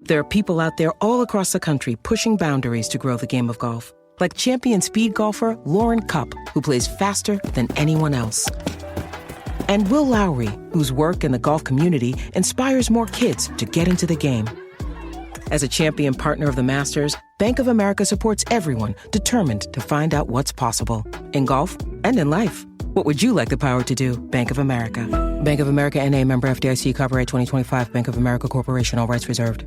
There are people out there all across the country pushing boundaries to grow the game of golf. Like champion speed golfer Lauren Cup, who plays faster than anyone else. And Will Lowry, whose work in the golf community inspires more kids to get into the game. As a champion partner of the Masters, Bank of America supports everyone determined to find out what's possible. In golf and in life. What would you like the power to do? Bank of America. Bank of America N.A. member FDIC, copyright 2025, Bank of America Corporation, all rights reserved.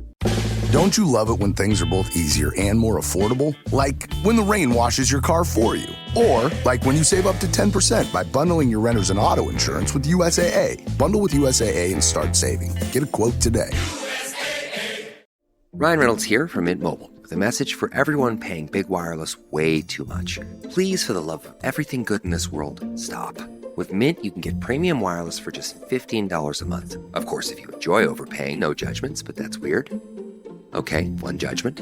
Don't you love it when things are both easier and more affordable? Like when the rain washes your car for you. Or like when you save up to 10% by bundling your renters and auto insurance with USAA. Bundle with USAA and start saving. Get a quote today. Ryan Reynolds here from Mint Mobile with a message for everyone paying big wireless way too much. Please, for the love of everything good in this world, stop. With Mint, you can get premium wireless for just $15 a month. Of course, if you enjoy overpaying, no judgments, but that's weird. Okay, one judgment.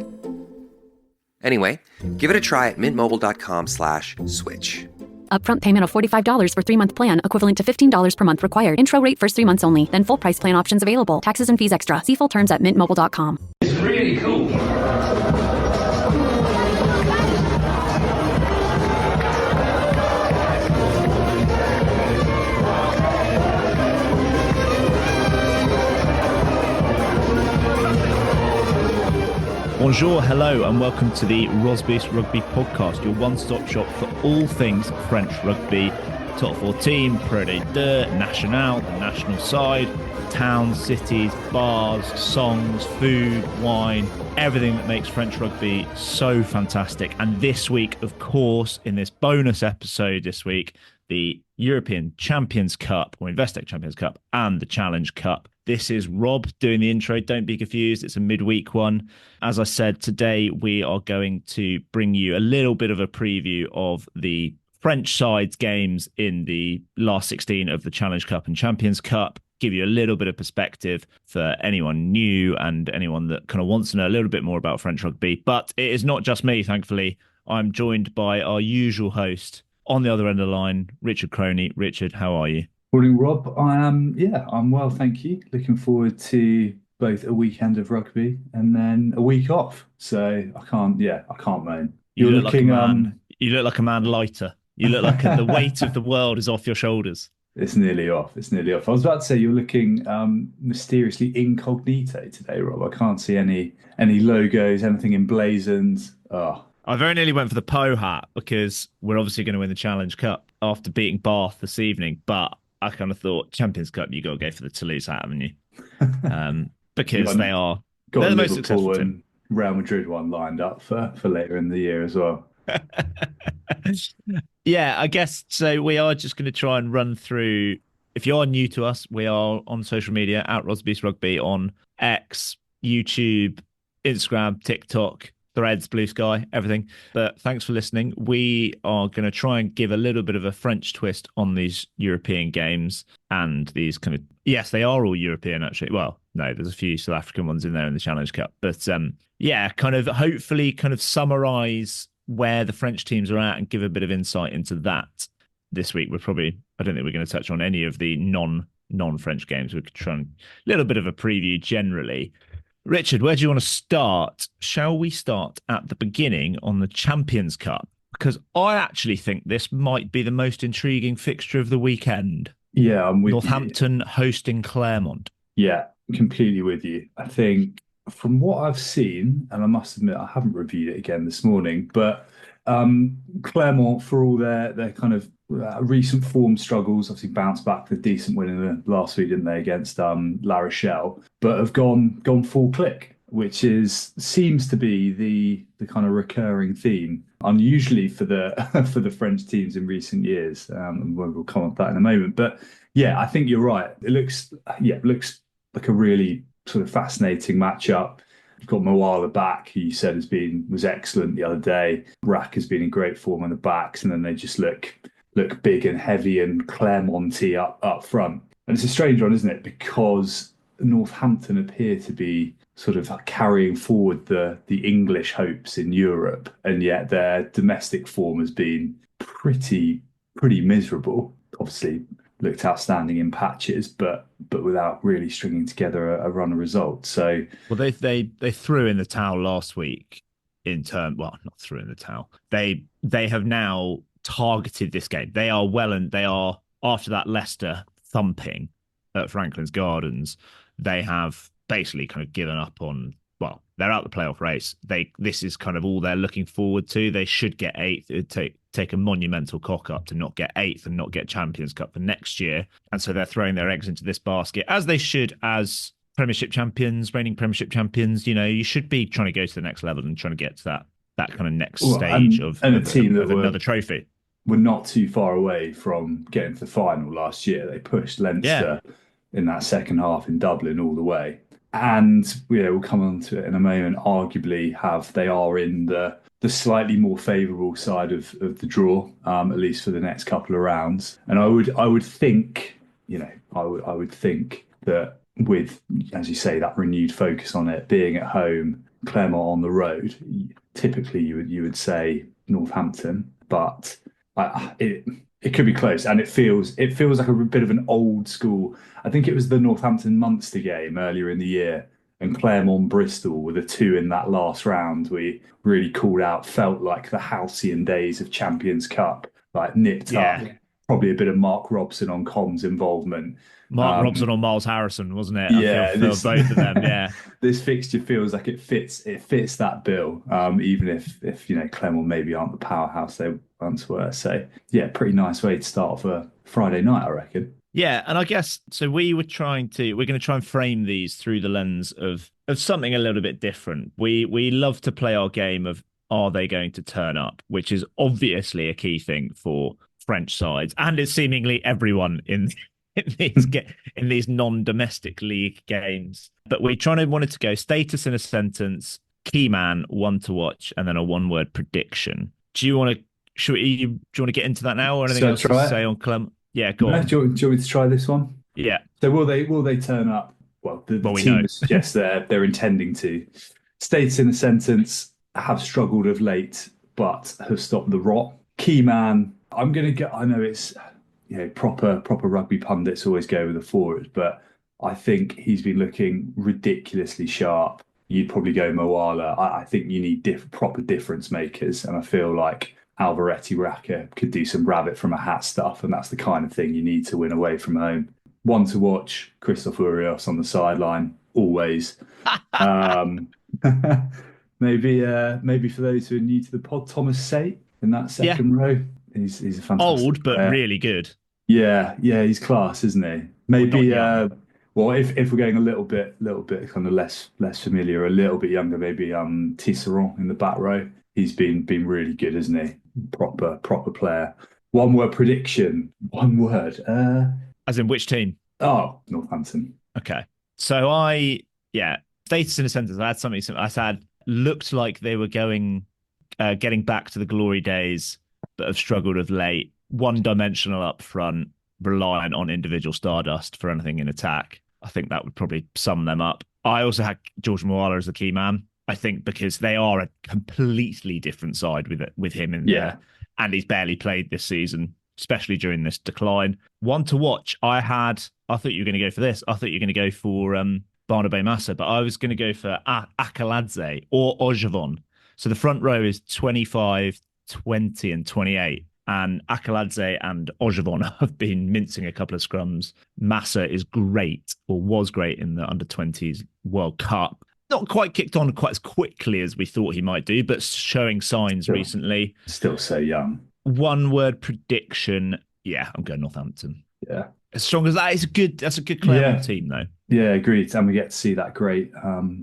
Anyway, give it a try at mintmobile.com/switch. Upfront payment of $45 for 3-month plan, equivalent to $15 per month required. Intro rate first 3 months only, then full price plan options available. Taxes and fees extra. See full terms at mintmobile.com. It's really cool. Bonjour, hello, and welcome to the Rosbys Rugby Podcast, your one-stop shop for all things French rugby. Top 14, Pro de Deux, National, the national side, towns, cities, bars, songs, food, wine, everything that makes French rugby so fantastic. And this week, of course, in this bonus episode this week, the European Champions Cup, or Investec Champions Cup, and the Challenge Cup. This is Rob doing the intro. Don't be confused. It's a midweek one. As I said, today we are going to bring you a little bit of a preview of the French side's games in the last 16 of the Challenge Cup and Champions Cup. Give you a little bit of perspective for anyone new and anyone that kind of wants to know a little bit more about French rugby. But it is not just me, thankfully. I'm joined by our usual host on the other end of the line, Richard Croney. Richard, how are you? Morning, Rob. I'm well, thank you. Looking forward to both a weekend of rugby and then a week off. So I can't moan. You look like a man lighter. You look like the weight of the world is off your shoulders. It's nearly off. I was about to say you're looking mysteriously incognito today, Rob. I can't see any logos, anything emblazoned. Oh. I very nearly went for the Poe hat because we're obviously going to win the Challenge Cup after beating Bath this evening, but I kind of thought Champions Cup, you got to go for the Toulouse hat, haven't you? Because they're the most successful team. Real Madrid one lined up for later in the year as well. Yeah, I guess so. We are just going to try and run through. If you are new to us, we are on social media at Rosbys Rugby on X, YouTube, Instagram, TikTok, Threads, Blue Sky, everything. But thanks for listening. We are going to try and give a little bit of a French twist on these European games and these kind of, yes, they are all European actually. Well, no, there's a few South African ones in there in the Challenge Cup. But kind of hopefully kind of summarise where the French teams are at and give a bit of insight into that. This week, I don't think we're going to touch on any of the non-French games. We could try and a little bit of a preview generally. Richard, where do you want to start? Shall we start at the beginning on the Champions Cup? Because I actually think this might be the most intriguing fixture of the weekend. Yeah, I'm with Northampton hosting Clermont. Yeah, completely with you. I think from what I've seen, and I must admit I haven't reviewed it again this morning, but Clermont, for all their kind of recent form struggles, obviously bounced back with a decent win in the last week, didn't they, against La Rochelle, but have gone full click, which seems to be the kind of recurring theme, unusually for the French teams in recent years. We'll come on to that in a moment, but yeah, I think you're right. It looks like a really sort of fascinating matchup. You've got Moala back, who you said was excellent the other day. Rack has been in great form on the backs, and then they just look big and heavy and Clermont-y up front. And it's a strange one, isn't it? Because Northampton appear to be sort of carrying forward the English hopes in Europe, and yet their domestic form has been pretty miserable. Obviously, looked outstanding in patches, but without really stringing together a run of results. So Well, they threw in the towel last week well, not threw in the towel. They have now targeted this game. They are and they are after that Leicester thumping at Franklin's Gardens. They have basically kind of given up on. Well, they're out the playoff race. This is kind of all they're looking forward to. They should get eighth. It'd take a monumental cock up to not get eighth and not get Champions Cup for next year. And so they're throwing their eggs into this basket, as they should, as Premiership champions, reigning Premiership champions. You know, you should be trying to go to the next level and trying to get to that kind of next stage of a team that another trophy. We're not too far away from getting to the final last year. They pushed Leinster in that second half in Dublin all the way. And we'll come on to it in a moment. Arguably, they are in the slightly more favourable side of the draw, at least for the next couple of rounds. And I would think, I would think that with, as you say, that renewed focus on it being at home, Clermont on the road, typically you would say Northampton, but it could be close, and it feels like a bit of an old school. I think it was the Northampton Munster game earlier in the year, and Clermont Bristol were the two in that last round. We really called out, felt like the halcyon days of Champions Cup, like nipped up. Probably a bit of Mark Robson on comms involvement. Mark Robson or Miles Harrison, wasn't it? Yeah, I feel both of them. Yeah, this fixture feels like it fits that bill. Even if Clermont maybe aren't the powerhouse they once were. So yeah, pretty nice way to start for Friday night, I reckon. Yeah, and I guess so. We're going to try and frame these through the lens of something a little bit different. We love to play our game of, are they going to turn up, which is obviously a key thing for French sides, and it's seemingly everyone in these non-domestic league games. But we wanted to go status in a sentence, key man, one to watch, and then a one-word prediction. Do you want to get into that now, or anything else to say on Clem? Yeah, go on. Do you want me to try this one? Yeah. So will they turn up? Well, the team suggests they're intending to. Status in a sentence, have struggled of late, but have stopped the rot. Key man. I'm going to get. I know it's proper rugby pundits always go with the forward, but I think he's been looking ridiculously sharp. You'd probably go Moala. I think you need proper difference makers, and I feel like Alvaretti Raka could do some rabbit from a hat stuff, and that's the kind of thing you need to win away from home. One to watch, Christophe Urios on the sideline, always. Maybe for those who are new to the pod, Thomas Sate in that second row. He's a fantastic old, but player. Really good. Yeah, he's class, isn't he? Maybe if we're going a little bit kind of less familiar, a little bit younger, maybe Tisserand in the back row. He's been really good, isn't he? Proper player. One word prediction. One word. As in which team? Oh, Northampton. Okay. So status in a sentence. I had something. I said looked like they were getting back to the glory days, but have struggled of late. One-dimensional up front, reliant on individual stardust for anything in attack. I think that would probably sum them up. I also had George Moala as the key man. I think because they are a completely different side with him in there, and he's barely played this season, especially during this decline. One to watch. I thought you were going to go for this. I thought you were going to go for Barnabé Massa, but I was going to go for Akaladze or Ojevon. So the front row is 25, 20 and 28. And Akaladze and Ojevon have been mincing a couple of scrums. Massa is great, or was great in the under-20s World Cup. Not quite kicked on quite as quickly as we thought he might do, but showing signs recently. Still so young. One word prediction. Yeah, I'm going Northampton. Yeah. As strong as that, that's a good Clermont team, though. Yeah, agreed. And we get to see that great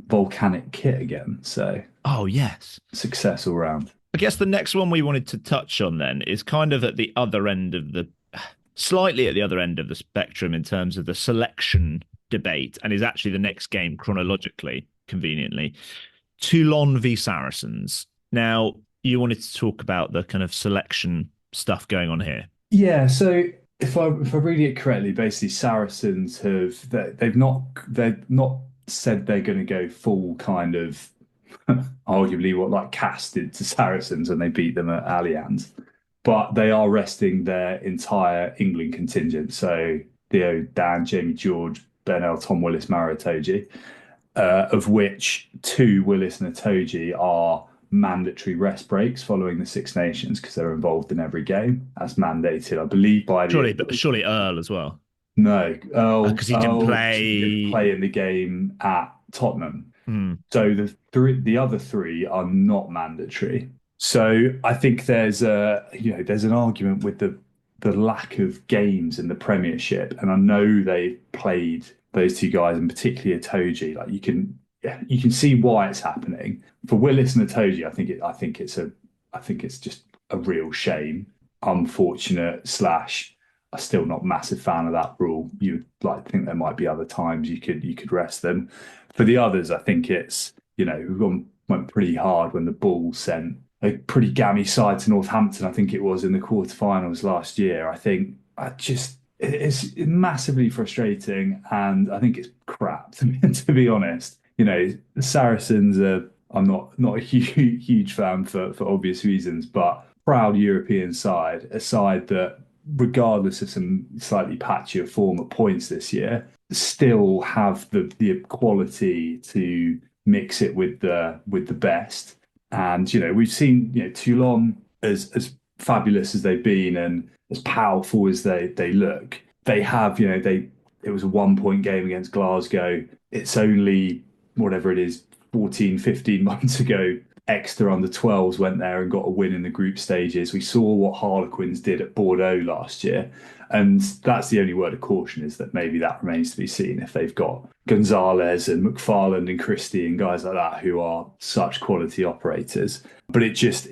volcanic kit again. So, oh, yes. Success all round. I guess the next one we wanted to touch on then is kind of at the other end of slightly at the other end of the spectrum in terms of the selection debate, and is actually the next game chronologically, conveniently. Toulon v Saracens. Now, you wanted to talk about the kind of selection stuff going on here. Yeah, so if I read it correctly, basically Saracens they've not said they're going to go full kind of arguably what like Castres did to Saracens and they beat them at Allianz. but they are resting their entire England contingent. So Theo, Dan, Jamie George, Benel, Tom Willis, Maro Itoje, of which 2, Willis and Itoje, are mandatory rest breaks following the Six Nations because they're involved in every game as mandated, I believe, by the... Surely Earl as well. No, because he didn't play. He didn't play in the game at Tottenham. So the other 3 are not mandatory. So I think there's an argument with the lack of games in the Premiership, and I know they played those 2 guys, and particularly Itoje. Like you can see why it's happening. For Willis and Itoje, I think it's just a real shame, unfortunate / I'm still not a massive fan of that rule. You'd like to think there might be other times you could rest them. For the others, I think it's, we went pretty hard when the Bulls sent a pretty gammy side to Northampton, I think it was, in the quarterfinals last year. I think it's massively frustrating, and I think it's crap, to be honest. The Saracens I'm not a huge fan for obvious reasons, but proud European side, a side that, regardless of some slightly patchier form at points this year, still have the quality to mix it with the best. And we've seen Toulon, as fabulous as they've been and as powerful as they look, they have it was a 1-point game against Glasgow. It's only whatever it is 14-15 months ago Exeter under 12s went there and got a win in the group stages. We saw what Harlequins did at Bordeaux last year. And that's the only word of caution, is that maybe that remains to be seen if they've got Gonzalez and McFarland and Christie and guys like that who are such quality operators. But it just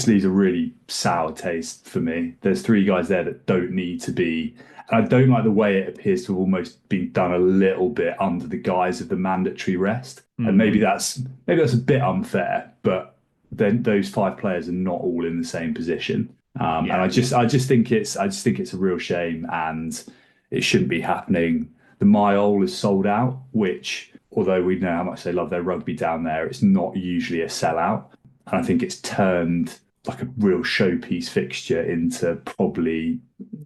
leaves a really sour taste for me. There's 3 guys there that don't need to be. And I don't like the way it appears to have almost been done a little bit under the guise of the mandatory rest. And maybe that's a bit unfair, but then those 5 players are not all in the same position. And I just think it's a real shame, and it shouldn't be happening. The Mayol is sold out, which, although we know how much they love their rugby down there, it's not usually a sellout. And I think it's turned like a real showpiece fixture into probably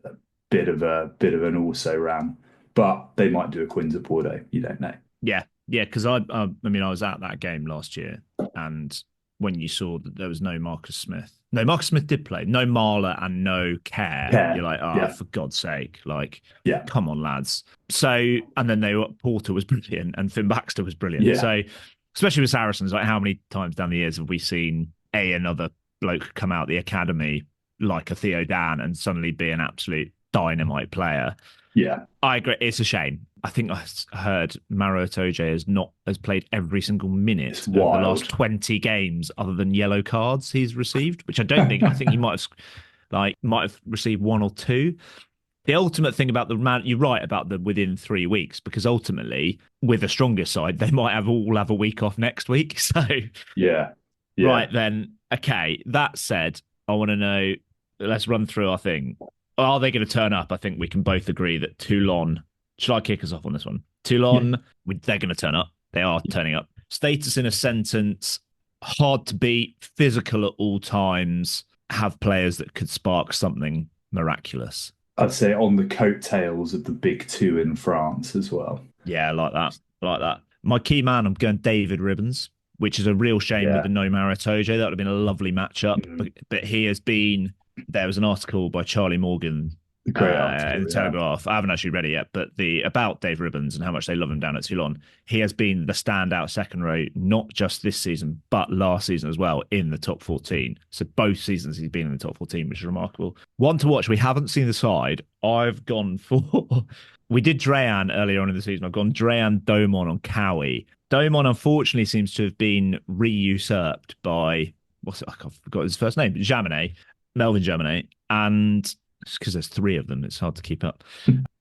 a bit of an also ran. But they might do a Quins at Bordeaux. You don't know. Yeah, because I was at that game last year, and when you saw that there was no Marcus Smith. No, Marcus Smith did play. No Marler and no Kerr. You're like, for God's sake. Come on, lads. So, and then Porter was brilliant and Finn Baxter was brilliant. Yeah. So, especially with Saracens, like how many times down the years have we seen another bloke come out the academy like a Theo Dan and suddenly be an absolute dynamite player? Yeah. I agree. It's a shame. I think I heard Maro Itoje has played every single minute of the last 20 games other than yellow cards he's received, which I don't think. I think he might have received 1 or 2. The ultimate thing about you're right about the within 3 weeks, because ultimately with a stronger side, they might all have a week off next week. So yeah. Right then. Okay. That said, I want to know, let's run through our thing. Are they going to turn up? I think we can both agree that Toulon. Should I kick us off on this one? Toulon, they're going to turn up. They are turning up. Status in a sentence: hard to beat, physical at all times, have players that could spark something miraculous. I'd say on the coattails of the big 2 in France as well. Yeah, like that. My key man, I'm going David Ribbons, which is a real shame with the no Maro Itoje. That would have been a lovely matchup. But he has been... There was an article by Charlie Morgan in the Telegraph. I haven't actually read it yet, but about Dave Ribbons and how much they love him down at Toulon. He has been the standout second row, not just this season, but last season as well, in the top 14. So both seasons he's been in the top 14, which is remarkable. One to watch. We haven't seen the side. I've gone for... We did Dreyan earlier on in the season. I've gone Dreyan, Domon on Cowie. Domon, unfortunately, seems to have been re-usurped by... I forgot his first name. Melvin Germanet, and because there's 3 of them, it's hard to keep up,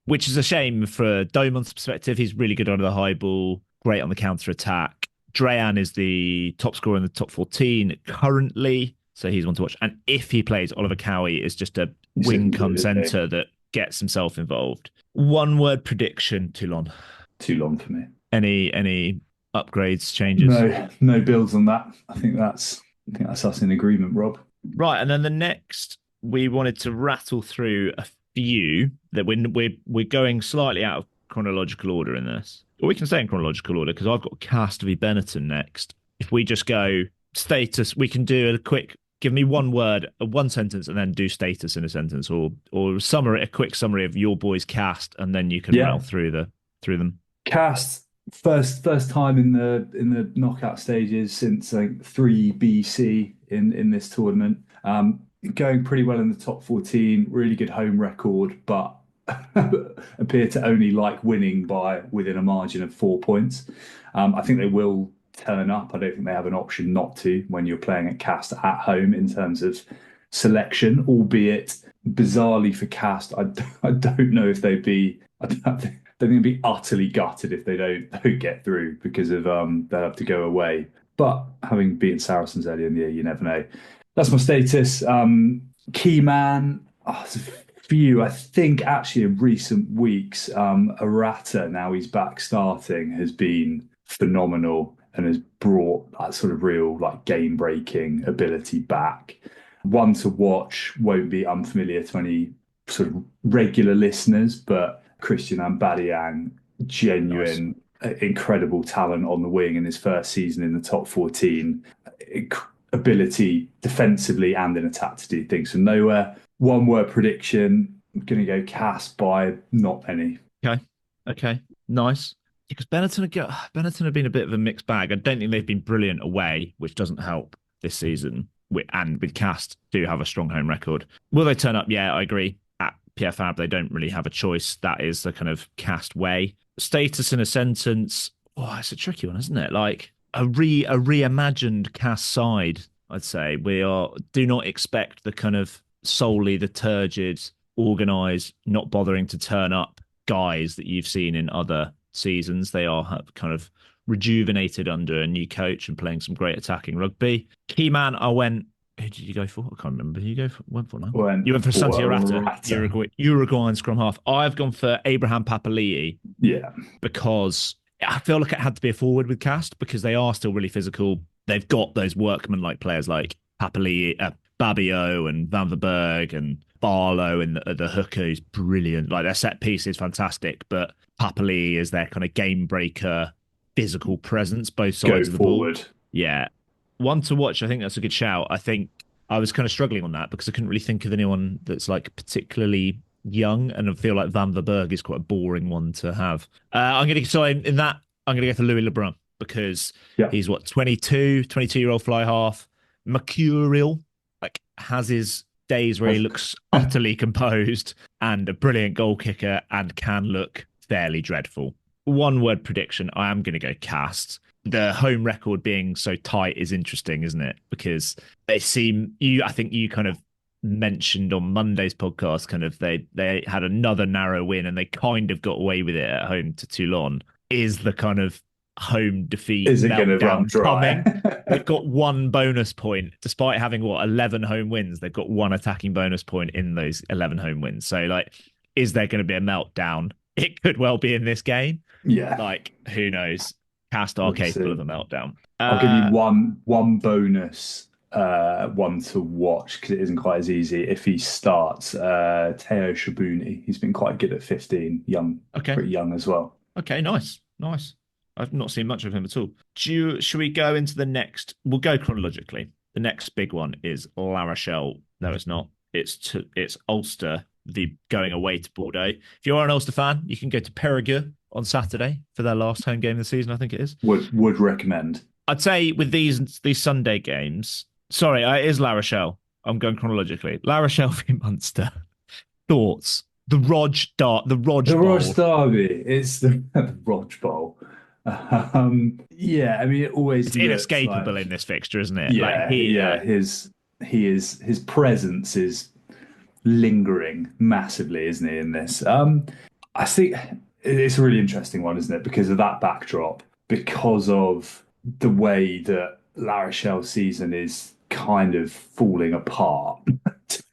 which is a shame for Domon's perspective. He's really good under the high ball, great on the counter-attack. Dreyan is the top scorer in the top 14 currently, so he's one to watch. And if he plays, Oliver Cowie is just a wing-come centre that gets himself involved. One word prediction: Toulon. Toulon for me. Any upgrades, changes? No builds on that. I think that's us in agreement, Rob. Right, and then the next we wanted to rattle through a few that we're going slightly out of chronological order in this. Or we can stay in chronological order because I've got Castres v Benetton next. If we just go status, we can do a quick, give me one word, one sentence, and then do status in a sentence, or a quick summary of your boys' Castres, and then you can rattle through them. Castres, first time in the knockout stages since I think 3 BC in this tournament. Going pretty well in the top 14, really good home record, but appear to only like winning by within a margin of 4 points. I think they will turn up. I don't think they have an option not to when you're playing at Castres at home in terms of selection, albeit bizarrely for Castres, I don't know if they'd be. I don't think they'd be utterly gutted if they don't get through because of they'll have to go away. But having beaten Saracens earlier in the year, you never know. That's my status. Key man. There's a few. I think actually in recent weeks, Arata, now he's back starting, has been phenomenal and has brought that sort of real like game breaking ability back. One to watch, won't be unfamiliar to any sort of regular listeners, but Christian Mbadiang, genuine, incredible talent on the wing in his first season in the top 14. Ability defensively and in attack to do things from nowhere. One word prediction, I'm going to go Castres by not many. Okay, nice. Because Benetton have been a bit of a mixed bag. I don't think they've been brilliant away, which doesn't help this season. And with Castres, do have a strong home record. Will they turn up? Yeah, I agree. At PFAB, they don't really have a choice. That is the kind of Castres way. Status in a sentence. Oh, it's a tricky one, isn't it? Like a reimagined Castres side, I'd say. Do not expect the kind of solely the turgid, organised, not bothering to turn up guys that you've seen in other seasons. They are kind of rejuvenated under a new coach and playing some great attacking rugby. Key man, who did you go for? I can't remember who you went for now. You went for Santi Arata, Uruguayan scrum half. I've gone for Abraham Papali'i. Yeah. Because I feel like it had to be a forward with Castres because they are still really physical. They've got those workman-like players like Papali'i, Babio and Van der Berg and Barlow and the hooker is brilliant. Like their set piece is fantastic, but Papali'i is their kind of game breaker, physical presence, both sides of the ball. Yeah. One to watch, I think that's a good shout. I think I was kind of struggling on that because I couldn't really think of anyone that's like particularly young, and I feel like Van der Berg is quite a boring one to have. I'm going to go for Louis Lebrun because he's 22-year-old fly half, mercurial, like has his days where he looks utterly composed and a brilliant goal kicker and can look fairly dreadful. One word prediction, I am going to go Castres. The home record being so tight is interesting, isn't it? Because I think you kind of mentioned on Monday's podcast, kind of they had another narrow win and they kind of got away with it at home to Toulon. Is the kind of home defeat meltdown coming? They've got one bonus point, despite having 11 home wins. They've got one attacking bonus point in those 11 home wins. So, like, is there going to be a meltdown? It could well be in this game. Yeah, like who knows? Castres are capable of a meltdown. I'll give you one bonus. One to watch because it isn't quite as easy if he starts. Teo Shabuni, he's been quite good at 15, pretty young as well. Okay, nice. I've not seen much of him at all. Should we go into the next? We'll go chronologically. The next big one is La Rochelle. No, it's not. It's Ulster going away to Bordeaux. If you are an Ulster fan, you can go to Périgueux on Saturday for their last home game of the season. I think it is. Would recommend. I'd say with these Sunday games. Sorry, it is La Rochelle. I'm going chronologically. La Rochelle v Munster. Thoughts? The Rog Derby. It's the Rog Bowl. Yeah, I mean, it always. It's inescapable in this fixture, isn't it? Yeah, his presence is lingering massively, isn't he? In this, I think it's a really interesting one, isn't it? Because of that backdrop, because of the way that La Rochelle season is kind of falling apart, to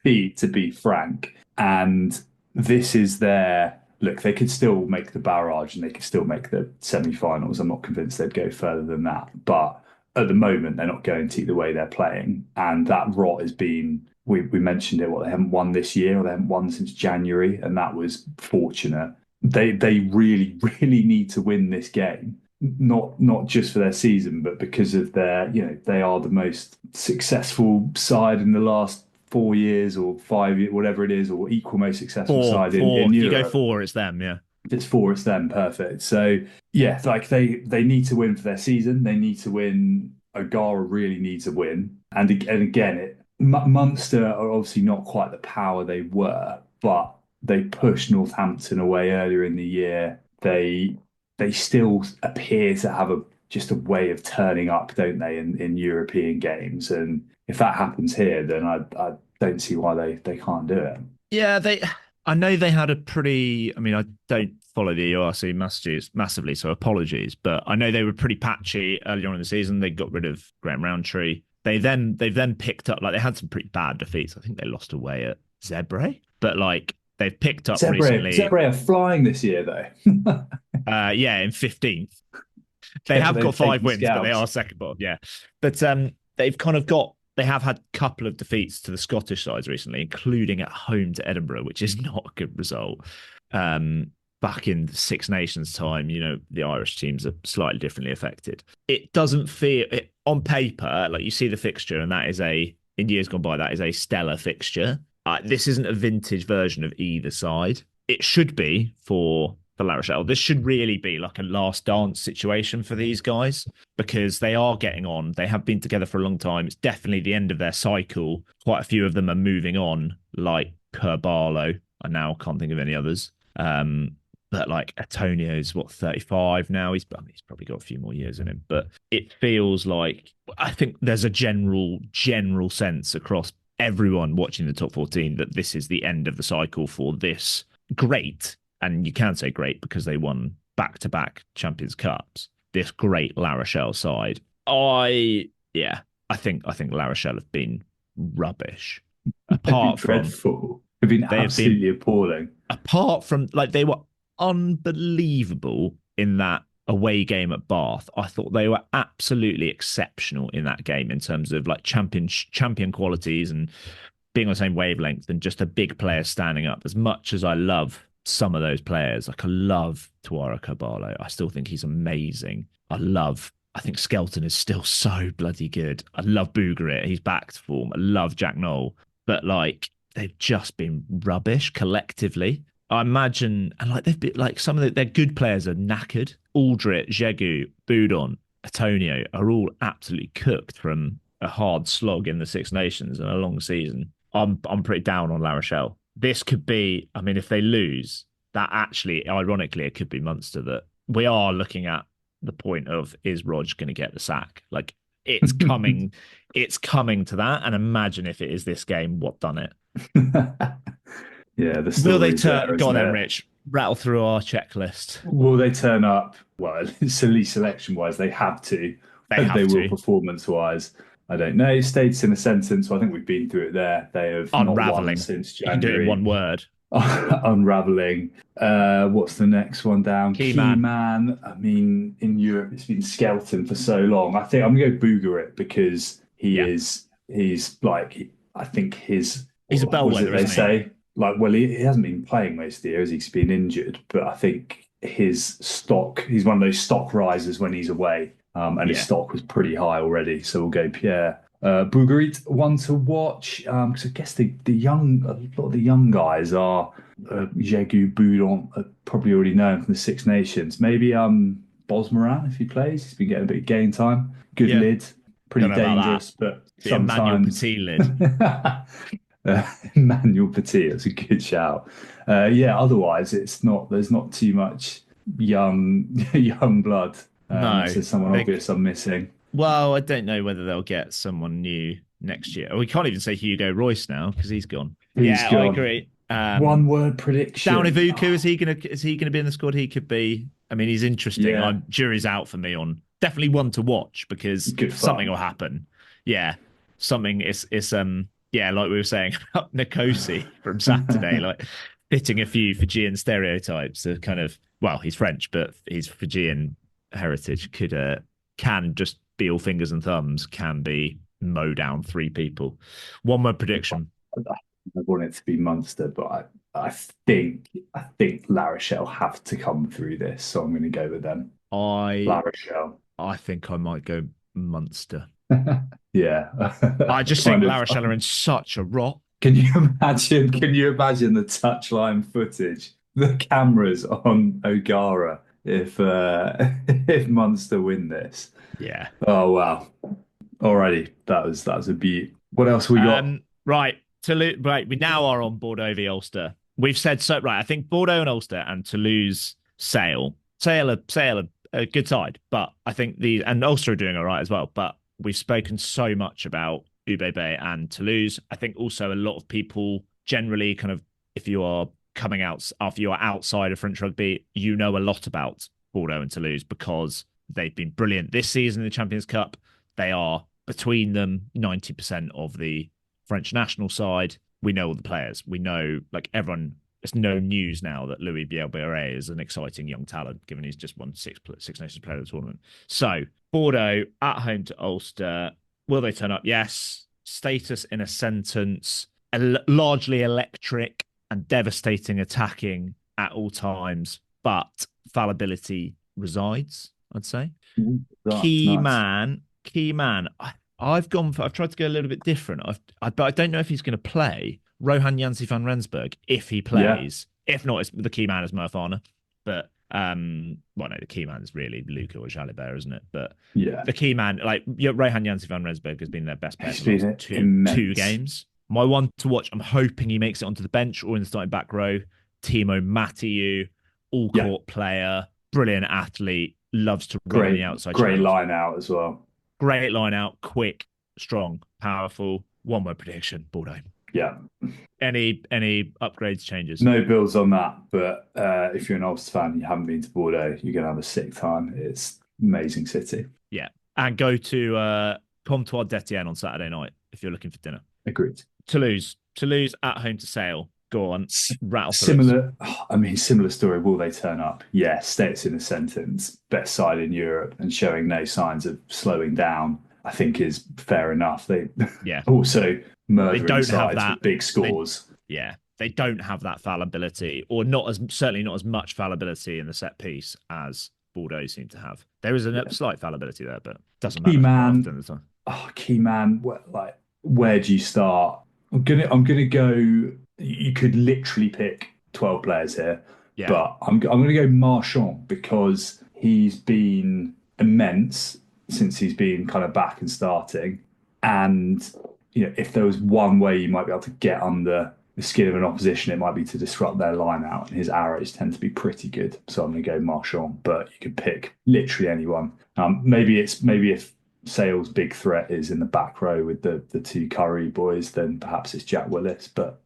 be frank. And this is look, they could still make the barrage and they could still make the semi-finals. I'm not convinced they'd go further than that. But at the moment, they're not going to the way they're playing. And that rot has been we mentioned it, what, they haven't won this year, or they haven't won since January, and that was fortunate. They really, really need to win this game. Not just for their season, but because of their, they are the most successful side in the last 4 years or 5 years, whatever it is, or equal most successful side in Europe. If you go 4, it's them, yeah. If it's 4, it's them, perfect. So yeah, like they need to win for their season. They need to win. O'Gara really needs to win. And again, Munster are obviously not quite the power they were, but they pushed Northampton away earlier in the year. They still appear to have just a way of turning up, don't they, in European games? And if that happens here, then I don't see why they can't do it. Yeah, I know they had a pretty. I mean, I don't follow the URC messages massively, so apologies. But I know they were pretty patchy earlier on in the season. They got rid of Graham Roundtree. They've then picked up, like, they had some pretty bad defeats. I think they lost away at Zebre, but like they've picked up recently. Zebre are flying this year, though. Yeah, in 15th. They have got 5 wins, but they are second bottom. Yeah, but they have had a couple of defeats to the Scottish sides recently, including at home to Edinburgh, which is not a good result. Back in the Six Nations time, the Irish teams are slightly differently affected. It doesn't feel, on paper, like, you see the fixture, and that is in years gone by, that is a stellar fixture. This isn't a vintage version of either side. It should be for La Rochelle. This should really be like a last dance situation for these guys, because they are getting on. They have been together for a long time. It's definitely the end of their cycle. Quite a few of them are moving on, like Kerbarlow. I now can't think of any others. But like Antonio's 35 now. He's probably got a few more years in him. But it feels like, I think there's a general sense across everyone watching the top 14 that this is the end of the cycle for this great, and you can say great because they won back-to-back Champions Cups, this great La Rochelle side. I think La Rochelle have been rubbish. Apart from dreadful. They've been absolutely appalling. Apart from, like, they were unbelievable in that away game at Bath. I thought they were absolutely exceptional in that game in terms of like champion qualities and being on the same wavelength, and just a big player standing up. As much as I love some of those players, like I love Tuara Kerbarlow, I still think he's amazing. I think Skelton is still so bloody good. I love Bougarit, he's back to form. I love Jack Knoll, but like, they've just been rubbish collectively. I imagine, and like, they've been like, some of their good players are knackered. Aldrit, Jegu, Boudon, Antonio are all absolutely cooked from a hard slog in the Six Nations and a long season. I'm pretty down on La Rochelle. This could be, I mean, if they lose, that actually, ironically, it could be Munster that we are looking at the point of, is Rog going to get the sack? Like, it's coming, it's coming to that. And imagine if it is this game, what done it? Yeah, will they turn? Go on then, Rich. Rattle through our checklist. Will they turn up? Well, silly selection-wise, they have to. They will performance-wise. I don't know. States in a sentence. So I think we've been through it there. They have unraveling not won since January. You can do it in one word. Unraveling. What's the next one down? Key man. I mean, in Europe, it's been Skelton for so long. I think I'm going to go Bougarit because he's like, I think he's a bellwether, isn't he? Like, well, he hasn't been playing most of the year as he's been injured, but I think his stock, he's one of those stock risers when he's away, and his stock was pretty high already. So we'll go Pierre. Bougarit, one to watch, because I guess a lot of the young guys are Jegu, Boudon, probably already known from the Six Nations. Maybe Bosmoran, if he plays, he's been getting a bit of game time. Good lid, pretty dangerous, but sometimes Emmanuel Petit lid. Emmanuel Petit, that's a good shout. Otherwise there's not too much young blood. No, so someone obvious I'm missing. Well, I don't know whether they'll get someone new next year. We can't even say Hugo Royce now because he's gone. He's gone. I agree. One word prediction. Down Ivuku, is he gonna be in the squad? He could be. I mean, he's interesting. Yeah. Jury's out for me on definitely one to watch because something will happen. Yeah, something is like we were saying about Nkosi from Saturday, like fitting a few Fijian stereotypes of kind of, well, he's French, but his Fijian heritage can just be all fingers and thumbs, can be mow down 3 people. One word prediction. I want it to be Munster, but I think La Rochelle have to come through this, so I'm going to go with them. La I Rochelle. I think I might go Munster. Yeah. I just think Kind La of. Rochelle are in such a rot. Can you imagine? Can you imagine the touchline footage, the cameras on O'Gara if if Munster win this? Yeah. Oh wow! Alrighty, that was a beat. What else we got? Right. Toulouse, right. We now are on Bordeaux v Ulster. We've said so. Right. I think Bordeaux and Ulster and Toulouse Sale a good side, but I think and Ulster are doing all right as well. But we've spoken so much about UBB and Toulouse. I think also a lot of people generally kind of, if you are coming out after you are outside of French rugby, you know a lot about Bordeaux and Toulouse because they've been brilliant this season in the Champions Cup. They are between them 90% of the French national side. We know all the players. We know, like, everyone. It's no news now that Louis Bielbarré is an exciting young talent, given he's just won Six Nations Player of the Tournament. So, Bordeaux at home to Ulster. Will they turn up? Yes. Status in a sentence. Largely electric and devastating attacking at all times, but fallibility resides, I'd say. Key man. I've tried to go a little bit different. But I don't know if he's going to play. Rohan Jansi van Rensburg, if he plays. Yeah. If not, the key man is Murfana. But no, the key man is really Luca or Jalibert, isn't it? But yeah, the key man, Rohan Jansi van Rensburg has been their best player for the last two games. My one to watch, I'm hoping he makes it onto the bench or in the starting back row. Timo Mathieu, all-court player, brilliant athlete, loves to run on the outside. Great line out as well. Great line out, quick, strong, powerful. One-word prediction, Bordeaux. Yeah. Any upgrades, changes? No builds on that, but if you're an Ulster fan and you haven't been to Bordeaux, you're going to have a sick time. It's amazing city. Yeah. And go to Comptoir d'Etienne on Saturday night if you're looking for dinner. Agreed. Toulouse at home to Sale. Go on, rattle similar. Similar story. Will they turn up? Yeah, states in a sentence. Best side in Europe and showing no signs of slowing down, I think, is fair enough. They also murdering sides with big scores. They don't have that fallibility, or certainly not as much fallibility in the set piece as Bordeaux seem to have. There is a slight fallibility there, but doesn't matter. Key man. Where do you start? I'm gonna go. You could literally pick 12 players here, but I'm going to go Marchand because he's been immense since he's been kind of back and starting. And if there was one way you might be able to get under the skin of an opposition, it might be to disrupt their line out. And his arrows tend to be pretty good, so I'm going to go Marchand. But you could pick literally anyone. Maybe if Sale's big threat is in the back row with the two Curry boys, then perhaps it's Jack Willis, but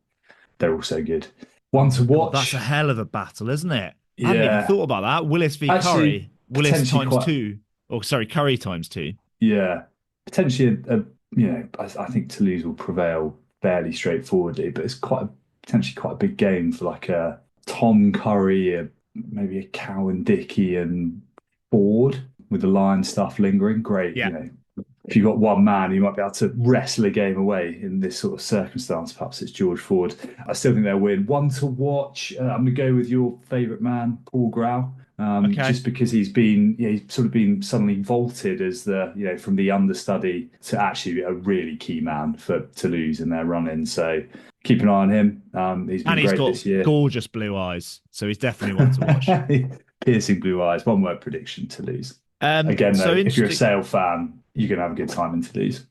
they're also good. One to watch. That's a hell of a battle, isn't it? I hadn't even thought about that. Willis v. Curry. Willis times 2. Oh, sorry, Curry times 2. Yeah. Potentially, I think Toulouse will prevail fairly straightforwardly, but it's potentially quite a big game for like a Tom Curry, maybe a Cowan Dickey and Ford with the Lion stuff lingering. Great, if you've got one man, you might be able to wrestle a game away in this sort of circumstance. Perhaps it's George Ford. I still think they'll win. One to watch. I'm going to go with your favourite man, Paul Grau. Just because he's sort of been suddenly vaulted as from the understudy to actually a really key man for Toulouse in their run-in. So keep an eye on him. He's been great this year. Gorgeous blue eyes, so he's definitely one to watch. Piercing blue eyes. One word prediction: Toulouse. Again, though, if you're a Sale fan, you're going to have a good time in Toulouse.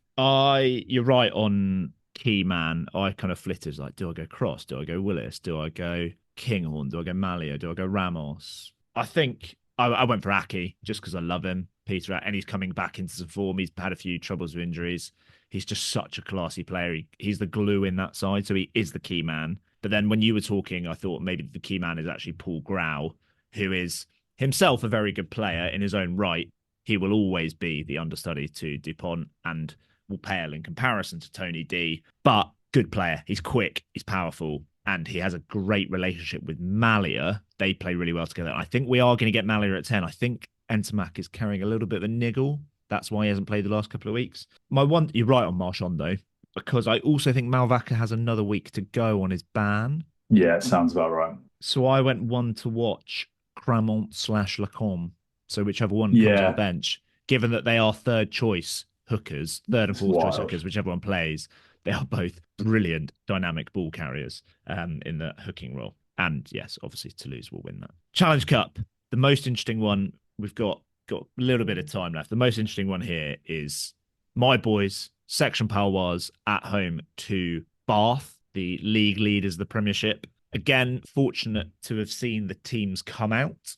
You're right on key man. I kind of flitted like, do I go Cross? Do I go Willis? Do I go Kinghorn? Do I go Malia? Do I go Ramos? I think I went for Aki just because I love him, Peter, and he's coming back into some form. He's had a few troubles with injuries. He's just such a classy player. He's the glue in that side, so he is the key man. But then when you were talking, I thought maybe the key man is actually Paul Grau, who is himself a very good player in his own right. He will always be the understudy to Dupont and will pale in comparison to Tony D, but good player. He's quick, he's powerful, and he has a great relationship with Malia. They play really well together. I think we are going to get Malia at 10. I think Entermac is carrying a little bit of a niggle. That's why he hasn't played the last couple of weeks. You're right on Marchand, though. because I also think Malvaca has another week to go on his ban. Yeah, it sounds about right. So I went one to watch Clermont/Lacombe. So whichever one comes on the bench, given that they are third choice hookers, third and fourth choice hookers, whichever one plays, they are both brilliant dynamic ball carriers in the hooking role. And yes, obviously Toulouse will win that. Challenge Cup, the most interesting one. We've got a little bit of time left. The most interesting one here is my boys, Section Palois, at home to Bath, the league leaders of the Premiership. Again, fortunate to have seen the teams come out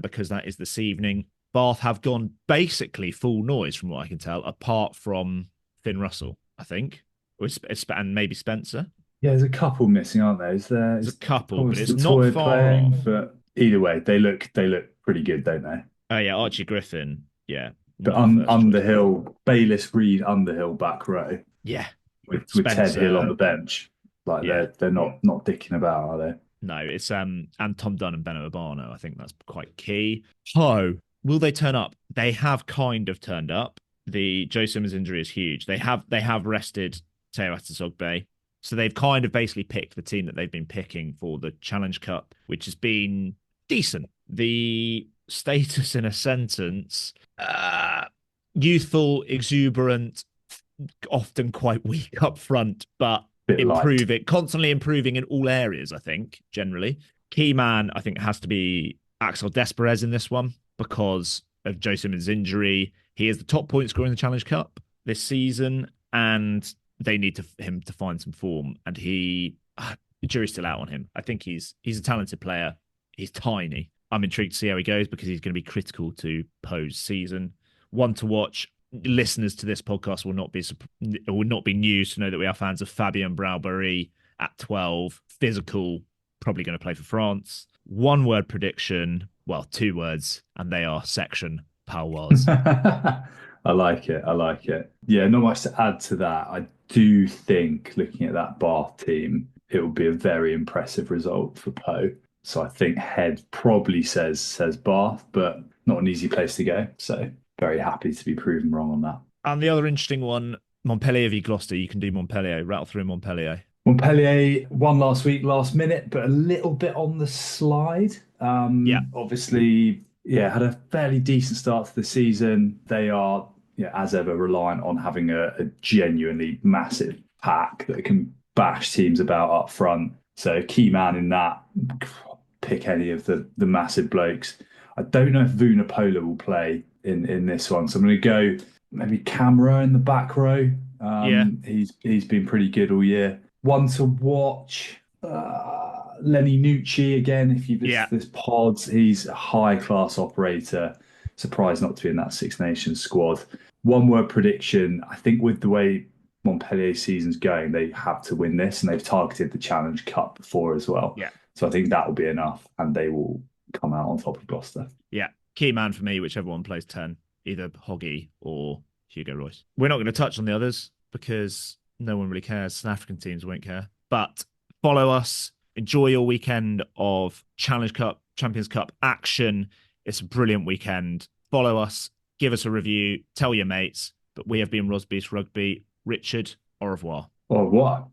because that is this evening. Bath have gone basically full noise from what I can tell, apart from Finn Russell, I think, and maybe Spencer. Yeah, there's a couple missing, aren't there? There's a couple, but it's not far off. But either way, they look pretty good, don't they? Oh yeah, Archie Griffin. Yeah, the Underhill, Bayliss Reed Underhill back row. Yeah, with Ted Hill on the bench. Like they're not dicking about, are they? No, it's and Tom Dunn and Benno Urbano. I think that's quite key. Ho, will they turn up? They have kind of turned up. The Joe Simmons injury is huge. They have rested Teo Atasogbe. So they've kind of basically picked the team that they've been picking for the Challenge Cup, which has been decent. The status in a sentence, youthful, exuberant, often quite weak up front, but constantly improving in all areas, I think, generally. Key man, I think, has to be Axel Desperez in this one because of Joe Simmons' injury. He is the top point scorer in the Challenge Cup this season, and they need him to find some form. And the jury's still out on him. I think he's a talented player. He's tiny. I'm intrigued to see how he goes because he's going to be critical to Poe's season. One to watch. Listeners to this podcast will not be news to know that we are fans of Fabien Braubery at 12. Physical, probably going to play for France. One word prediction. Well, 2 words, and they are Section Palois. I like it. Yeah, not much to add to that. I do think, looking at that Bath team, it will be a very impressive result for Poe. So I think head probably says Bath, but not an easy place to go. So very happy to be proven wrong on that. And the other interesting one, Montpellier v Gloucester. You can do Montpellier, rattle through Montpellier. Montpellier won last week, last minute, but a little bit on the slide. Obviously, had a fairly decent start to the season. They are, as ever, reliant on having a genuinely massive pack that can bash teams about up front. So key man in that, pick any of the massive blokes. I don't know if Vunipola will play in this one. So I'm going to go maybe Camera in the back row. He's been pretty good all year. One to watch, Lenny Nucci again. If you this pods, he's a high-class operator. Surprised not to be in that Six Nations squad. One word prediction, I think with the way Montpellier season's going, they have to win this, and they've targeted the Challenge Cup before as well. Yeah. So I think that will be enough, and they will come out on top of Gloucester. Yeah. Key man for me, whichever one plays 10, either Hoggy or Hugo Royce. We're not going to touch on the others because no one really cares. South African teams won't care. But follow us. Enjoy your weekend of Challenge Cup, Champions Cup action. It's a brilliant weekend. Follow us. Give us a review. Tell your mates. But we have been Rosbeast Rugby. Richard, au revoir. Au revoir.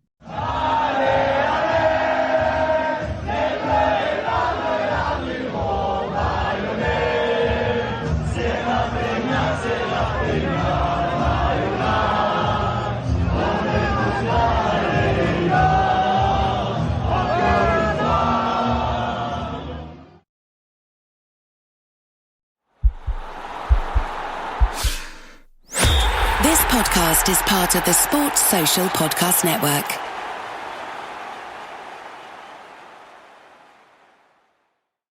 This podcast is part of the Sports Social Podcast Network.